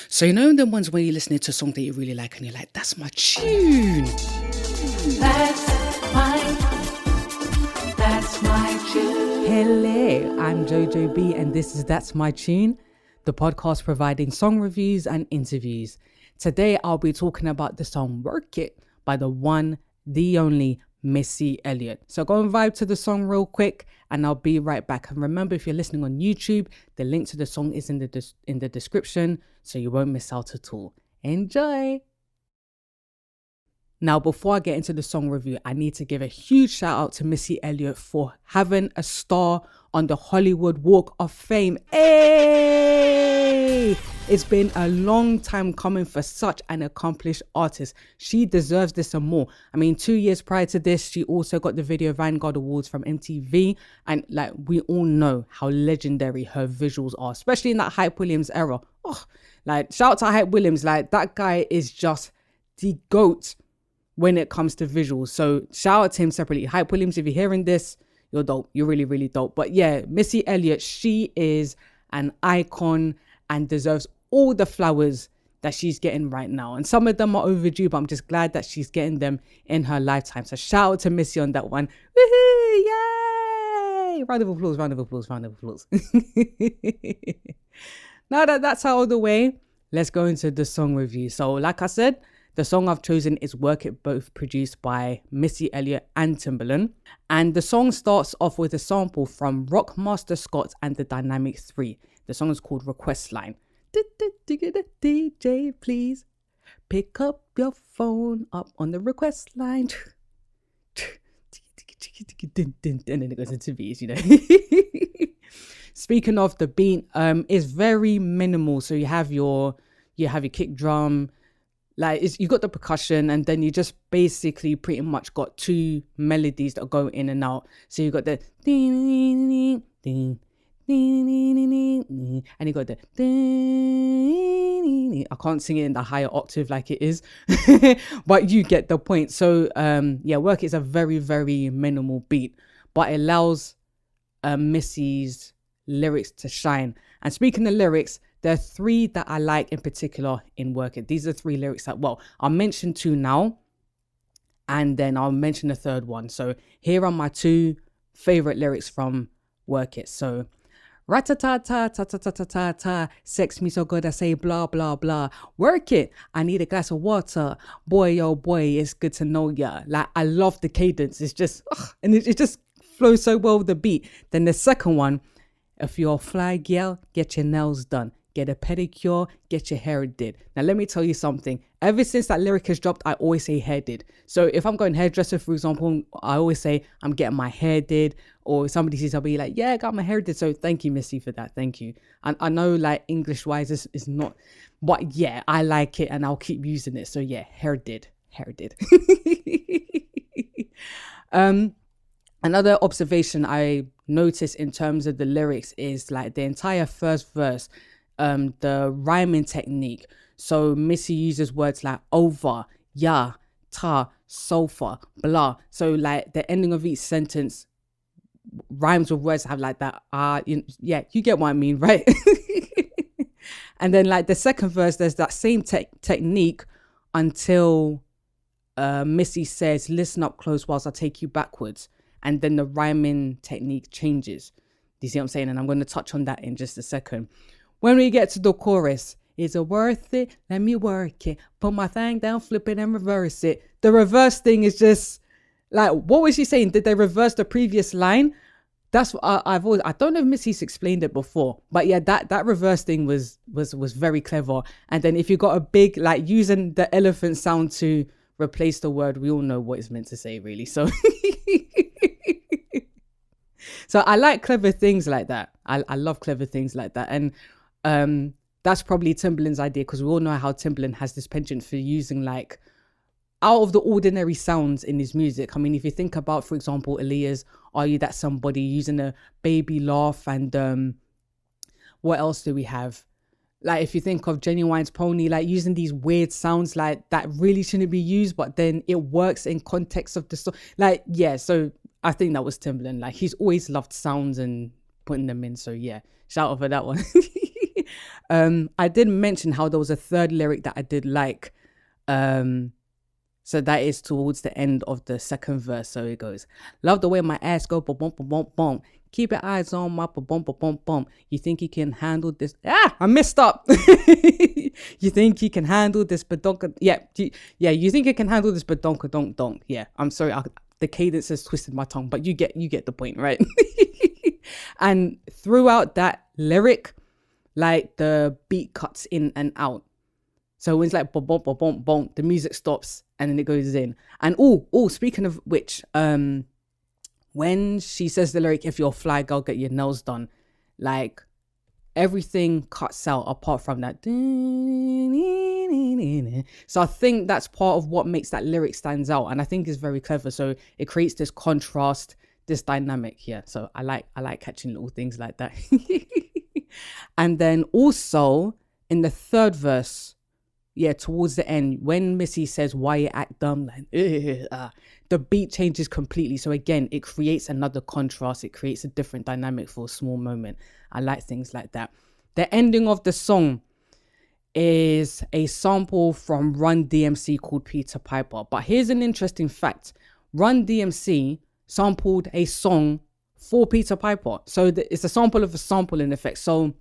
So you know the ones where you're listening to a song that you really like and you're like, that's my tune. That's my tune. Hello, I'm Jojo B and this is That's My Tune, the podcast providing song reviews and interviews. Today I'll be talking about the song Work It by the one, the only Missy Elliott. So go and vibe to the song real quick and I'll be right back. And remember, if you're listening on YouTube, the link to the song is in the description so you won't miss out at all. Enjoy! Now, before I get into the song review, I need to give a huge shout out to Missy Elliott for having a star on the Hollywood Walk of Fame. Hey! It's been a long time coming for such an accomplished artist. She deserves this and more. I mean, 2 years prior to this, she also got the Video Vanguard Awards from MTV. And like, we all know how legendary her visuals are, especially in that Hype Williams era. Oh, like, shout out to Hype Williams. Like, that guy is just the GOAT when it comes to visuals. So shout out to him separately. Hype Williams, if you're hearing this, you're dope. You're really, really dope. But yeah, Missy Elliott, she is an icon and deserves all the flowers that she's getting right now. And some of them are overdue, but I'm just glad that she's getting them in her lifetime. So shout out to Missy on that one. Woohoo! Yay! Round of applause, round of applause, round of applause. Now that that's out of the way, let's go into the song review. So like I said, the song I've chosen is Work It, both produced by Missy Elliott and Timbaland. And the song starts off with a sample from Rockmaster Scott and the Dynamic 3. The song is called Request Line. DJ, please pick up your phone up on the request line. And then it goes into beats, you know. Speaking of the beat, it's very minimal. So you have your kick drum, like you got the percussion, and then you just basically pretty much got two melodies that go in and out. So you got the ding ding ding ding, and you got the ding. I can't sing it in the higher octave like it is, but you get the point. So yeah, Work It is a very, very minimal beat, but it allows Missy's lyrics to shine. And speaking of lyrics, there are three that I like in particular in Work It. These are three lyrics that, well, I'll mention two now, and then I'll mention the third one. So here are my two favorite lyrics from Work It. So, rat-ta-ta-ta-ta-ta-ta-ta-ta, sex me so good I say blah, blah, blah. Work it, I need a glass of water. Boy, oh boy, it's good to know ya. Like, I love the cadence. It's just, and it just flows so well with the beat. Then the second one, if you're a fly girl, get your nails done. Get a pedicure, get your hair did. Now, let me tell you something. Ever since that lyric has dropped, I always say hair did. So if I'm going hairdresser, for example, I always say I'm getting my hair did. Or somebody says, I'll be like, yeah, I got my hair did. So thank you, Missy, for that. Thank you. And I know like English-wise is not, but yeah, I like it and I'll keep using it. So yeah, hair did. Another observation I noticed in terms of the lyrics is like the entire first verse, the rhyming technique. So Missy uses words like over, yeah, ta, sofa, blah. So like the ending of each sentence rhymes with words that have like that. Yeah, you get what I mean, right? And then like the second verse, there's that same technique until Missy says, listen up close whilst I take you backwards. And then the rhyming technique changes. Do you see what I'm saying? And I'm going to touch on that in just a second. When we get to the chorus, is it worth it? Let me work it. Put my thing down, flip it and reverse it. The reverse thing is just like, what was she saying? Did they reverse the previous line? That's what I don't know if Missy's explained it before, but yeah, that reverse thing was very clever. And then if you got a big, like using the elephant sound to replace the word, we all know what it's meant to say, really. So so I like clever things like that. I love clever things like that. And that's probably Timbaland's idea, because we all know how Timbaland has this penchant for using like out of the ordinary sounds in his music. I mean, if you think about, for example, Aaliyah's Are You That Somebody, using a baby laugh, and what else do we have? Like if you think of Genuine's Pony, like using these weird sounds like that really shouldn't be used, but then it works in context of the song. Like, yeah, so I think that was Timbaland. Like he's always loved sounds and putting them in. So yeah, shout out for that one. I did mention how there was a third lyric that I did like. So that is towards the end of the second verse. So it goes, love the way my ass go, bum bum bum bum. Keep your eyes on my bum bum bum bum. You think you can handle this? I messed up. You think you can handle this badonka? You think you can handle this badonka donk donk? Yeah, I'm sorry, the cadence has twisted my tongue, but you get the point, right? And throughout that lyric, like the beat cuts in and out. So when it's like bom bom bom bom bom, the music stops and then it goes in. And speaking of which, when she says the lyric, if you're a fly girl, get your nails done, like everything cuts out apart from that. So I think that's part of what makes that lyric stands out, and I think is very clever. So it creates this contrast, this dynamic here. So I like catching little things like that. And then also in the third verse, towards the end, when Missy says, why you act dumb, like, the beat changes completely. So again, it creates another contrast. It creates a different dynamic for a small moment. I like things like that. The ending of the song is a sample from Run DMC called Peter Piper. But here's an interesting fact. Run DMC sampled a song for Peter Piper. So it's a sample of a sample in effect. So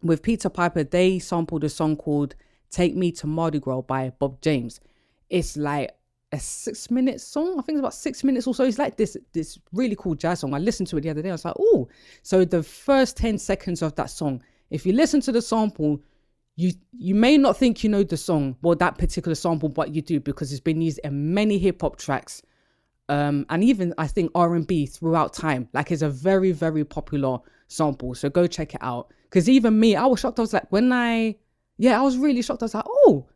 with Peter Piper, they sampled a song called Take Me to Mardi Gras by Bob James. It's like a 6-minute song. I think it's about 6 minutes or so. It's like this really cool jazz song. I listened to it the other day. I was like, oh. So the first 10 seconds of that song, if you listen to the sample, you may not think you know the song, well, that particular sample, but you do, because it's been used in many hip-hop tracks. And even, I think, R&B throughout time. Like, it's a very, very popular sample. So go check it out. Because even me, I was shocked. I was like, I was really shocked. I was like, oh,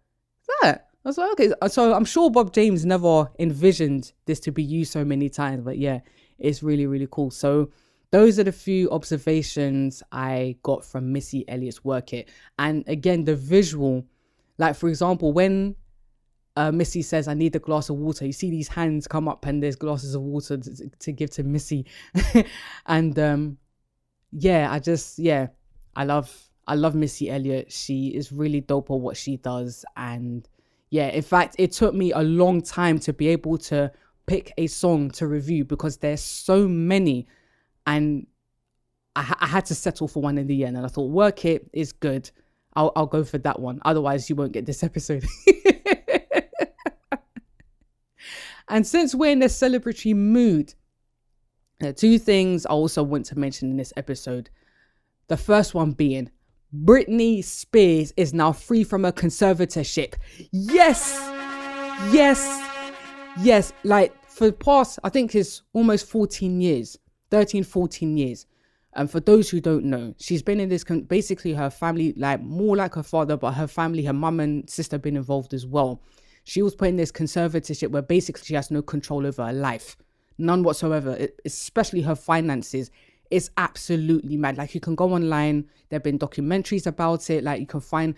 that. I was like, okay. So I'm sure Bob James never envisioned this to be used so many times. But yeah, it's really, really cool. So those are the few observations I got from Missy Elliott's work here. And again, the visual, like, for example, when Missy says, I need a glass of water, you see these hands come up and there's glasses of water to give to Missy. And I love Missy Elliott. She is really dope at what she does. And yeah, in fact, it took me a long time to be able to pick a song to review because there's so many. And I had to settle for one in the end. And I thought, Work It is good. I'll go for that one. Otherwise, you won't get this episode. And since we're in a celebratory mood, two things I also want to mention in this episode. The first one being, Britney Spears is now free from a conservatorship. Yes. Like, for the past, I think it's almost 14 years. And for those who don't know, she's been in this, basically her family, like more like her father, but her family, her mum and sister been involved as well. She was put in this conservatorship where basically she has no control over her life. None whatsoever, especially her finances. It's absolutely mad. Like, you can go online, there have been documentaries about it. Like, you can find,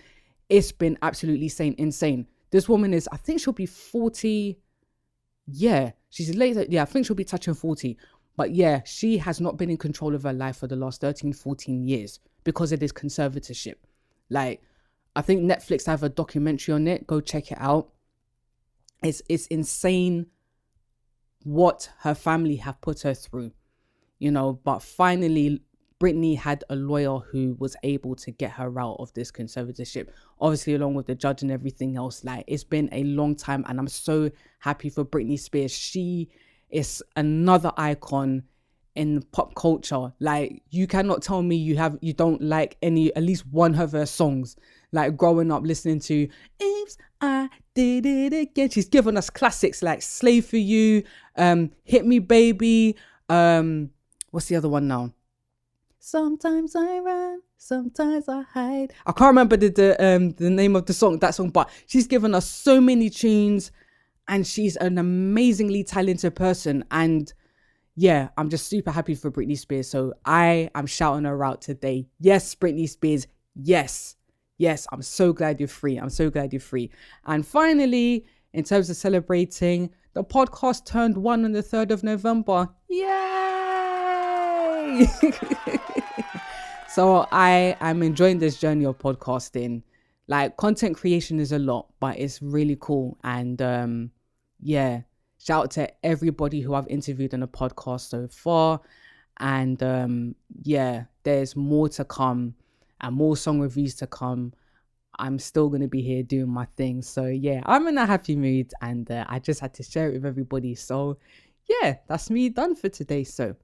it's been absolutely insane. This woman is, I think she'll be 40. Yeah, she's later. Yeah, I think she'll be touching 40. But yeah, she has not been in control of her life for the last 13, 14 years because of this conservatorship. Like, I think Netflix have a documentary on it. Go check it out. It's insane what her family have put her through, you know. But finally, Britney had a lawyer who was able to get her out of this conservatorship, obviously along with the judge and everything else. Like, it's been a long time, and I'm so happy for Britney Spears. She is another icon in pop culture. Like, you cannot tell me you don't like at least one of her songs. Like, growing up listening to If I Did It Again, she's given us classics like Slave for You, Hit Me Baby, what's the other one now? Sometimes I run, sometimes I hide. I can't remember the name of that song, but she's given us so many tunes, and she's an amazingly talented person. And yeah, I'm just super happy for Britney Spears. So I am shouting her out today. Yes, Britney Spears. Yes, I'm so glad you're free. And finally, in terms of celebrating, the podcast turned 1 on the 3rd of November. Yay! So I am enjoying this journey of podcasting. Like, content creation is a lot, but it's really cool. And yeah, shout out to everybody who I've interviewed on the podcast so far. And yeah, there's more to come and more song reviews to come. I'm still going to be here doing my thing. So yeah, I'm in a happy mood, and I just had to share it with everybody. So yeah, that's me done for today. So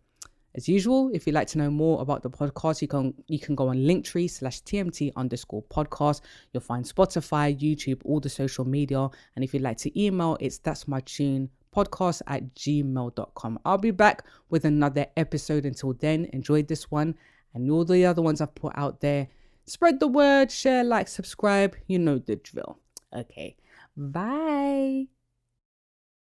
as usual, if you'd like to know more about the podcast, you can go on linktr.ee/TMT_podcast. You'll find Spotify, YouTube, all the social media. And if you'd like to email, it's that'smytunepodcast@gmail.com. I'll be back with another episode. Until then, enjoy this one and all the other ones I've put out there. Spread the word, share, like, subscribe. You know the drill. Okay, bye.